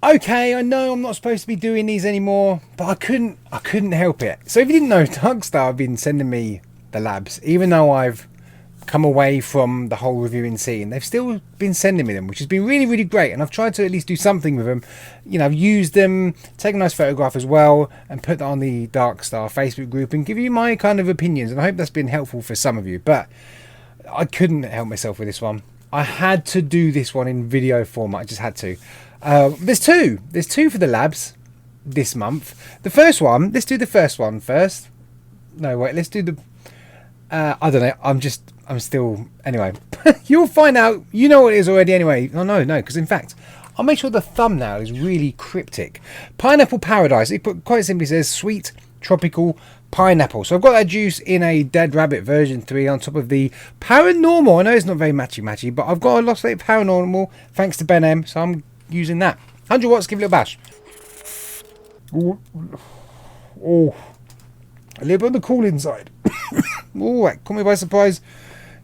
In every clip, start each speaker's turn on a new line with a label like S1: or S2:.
S1: Okay, I know I'm not supposed to be doing these anymore, but I couldn't help it. So if you didn't know, Darkstar have been sending me the labs, even though I've come away from the whole reviewing scene. They've still been sending me them, which has been really, really great. And I've tried to at least do something with them. You know, I've used them, take a nice photograph as well, and put that on the Darkstar Facebook group and give you my kind of opinions. And I hope that's been helpful for some of you. But I couldn't help myself with this one. I had to do this one in video format. I just had to. There's two. There's two for the labs this month. The first one, let's do the first one first. No, wait, let's do the... I don't know. I'm still... Anyway, you'll find out. You know what it is already anyway. Oh, no, because in fact, I'll make sure the thumbnail is really cryptic. Pineapple Paradise. It quite simply says sweet tropical pineapple. So I've got that juice in a Dead Rabbit version 3 on top of the Paranormal. I know it's not very matchy, but I've got a Lost Lake Paranormal thanks to Ben M. So I'm using that. 100 watts, give it a little bash. Oh, a little bit on the cool inside. Oh, that caught me by surprise.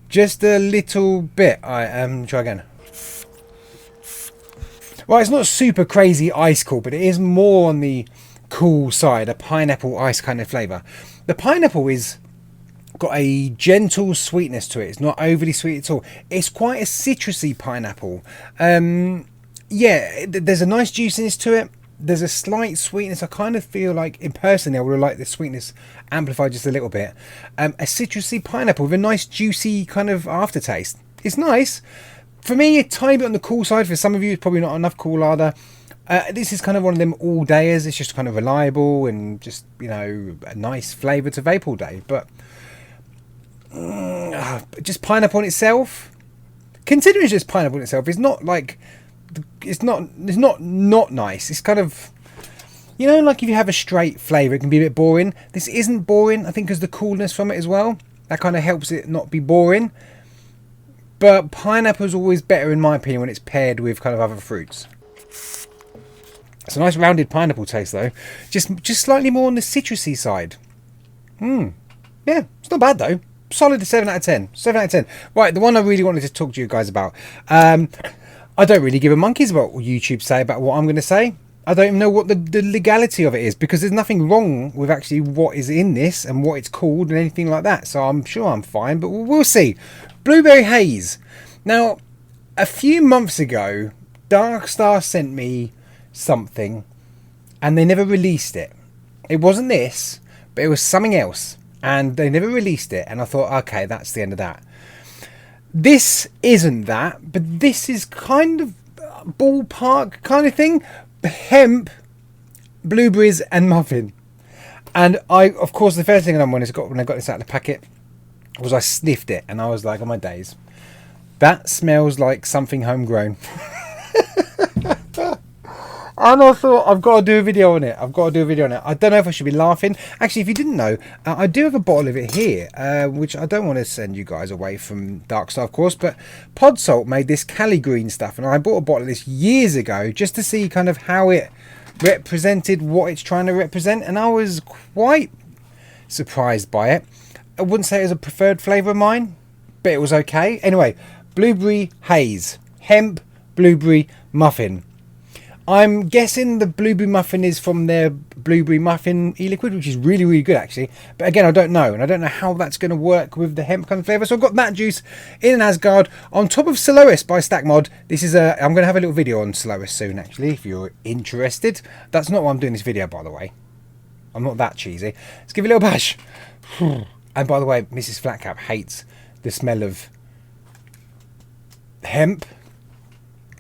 S1: Just a little bit. Alright, try again. Well, it's not super crazy ice cool, but it is more on the cool side, a pineapple ice kind of flavour. The pineapple is got a gentle sweetness to it. It's not overly sweet at all. It's quite a citrusy pineapple. Yeah, there's a nice juiciness to it. There's a slight sweetness. I kind of feel like, in personally, I would have liked the sweetness amplified just a little bit. A citrusy pineapple with a nice juicy kind of aftertaste. It's nice. For me, a tiny bit on the cool side. For some of you, it's probably not enough cool either. This is kind of one of them all-dayers. It's just kind of reliable and just, you know, a nice flavour to vape all day. But just pineapple in itself, considering it's just pineapple in itself, it's not like... It's not nice. It's kind of, you know, like if you have a straight flavour, it can be a bit boring. This isn't boring. I think because the coolness from it as well, that kind of helps it not be boring. But pineapple is always better, in my opinion, when it's paired with kind of other fruits. It's a nice rounded pineapple taste though. Just slightly more on the citrusy side. Yeah, it's not bad though. Solid 7 out of 10. 7 out of 10. Right, the one I really wanted to talk to you guys about. I don't really give a monkey's about what YouTube say about what I'm going to say. I don't even know what the legality of it is, because there's nothing wrong with actually what is in this and what it's called and anything like that. So I'm sure I'm fine, but we'll see. Blueberry Haze. Now, a few months ago, Darkstar sent me something and they never released it. It wasn't this, but it was something else. And they never released it. And I thought, okay, that's the end of that. This isn't that, but this is kind of ballpark kind of thing. Hemp, blueberries and muffin. And of course, the first thing I wanted to got when I got this out of the packet was I sniffed it and I was like, oh my days, that smells like something homegrown. And I thought, I've got to do a video on it. I don't know if I should be laughing. Actually, if you didn't know, I do have a bottle of it here, which I don't want to send you guys away from Darkstar, of course, but Pod Salt made this Cali Green stuff, and I bought a bottle of this years ago just to see kind of how it represented what it's trying to represent, and I was quite surprised by it. I wouldn't say it was a preferred flavour of mine, but it was okay. Anyway, Blueberry Haze. Hemp, blueberry, muffin. I'm guessing the blueberry muffin is from their blueberry muffin e-liquid, which is really, really good actually. But again, I don't know. And I don't know how that's going to work with the hemp kind of flavour. So I've got that juice in an Asgard on top of Soloist by Stackmod. This is I'm going to have a little video on Soloist soon actually, if you're interested. That's not why I'm doing this video, by the way. I'm not that cheesy. Let's give it a little bash. And by the way, Mrs. Flatcap hates the smell of hemp.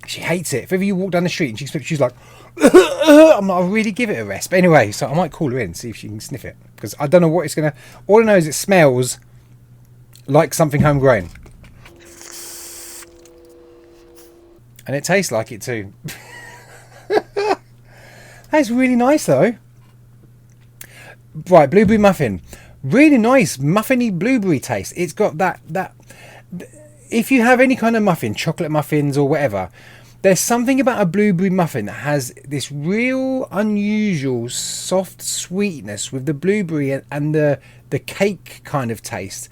S1: She hates it. If ever you walk down the street and she's like, I'm not, I'll really give it a rest. But anyway, so I might call her in, see if she can sniff it. Because I don't know what it's going to... All I know is it smells like something homegrown. And it tastes like it too. That's really nice though. Right, blueberry muffin. Really nice muffiny blueberry taste. It's got that... If you have any kind of muffin, chocolate muffins or whatever... There's something about a blueberry muffin that has this real unusual soft sweetness with the blueberry and the cake kind of taste.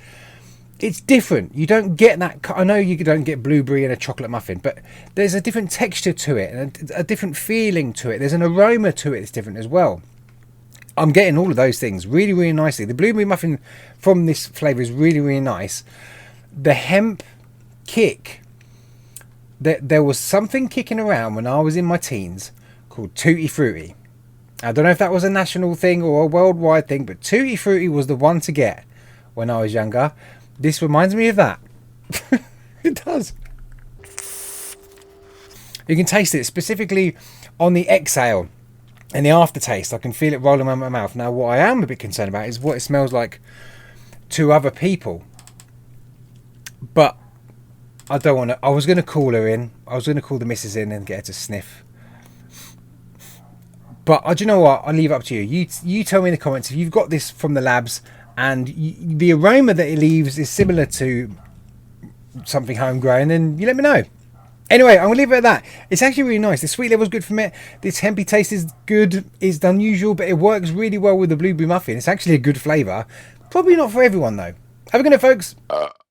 S1: it's different. You don't get that. I know you don't get blueberry in a chocolate muffin, but there's a different texture to it and a different feeling to it. There's an aroma to it that's different as well. I'm getting all of those things really, really nicely. The blueberry muffin from this flavour is really, really nice. The hemp kick, there was something kicking around when I was in my teens called Tutti Frutti. I don't know if that was a national thing or a worldwide thing, but Tutti Frutti was the one to get when I was younger. This reminds me of that. It does. You can taste it specifically on the exhale and the aftertaste. I can feel it rolling around my mouth. Now, what I am a bit concerned about is what it smells like to other people. But I don't want to. I was going to call her in. I was going to call the missus in and get her to sniff. But do you know what? I'll leave it up to you. You tell me in the comments if you've got this from the labs and the aroma that it leaves is similar to something homegrown, then you let me know. Anyway, I'm going to leave it at that. It's actually really nice. The sweet level's good from it. This hempy taste is good. It's unusual, but it works really well with the blueberry muffin. It's actually a good flavour. Probably not for everyone, though. Have a good night, folks.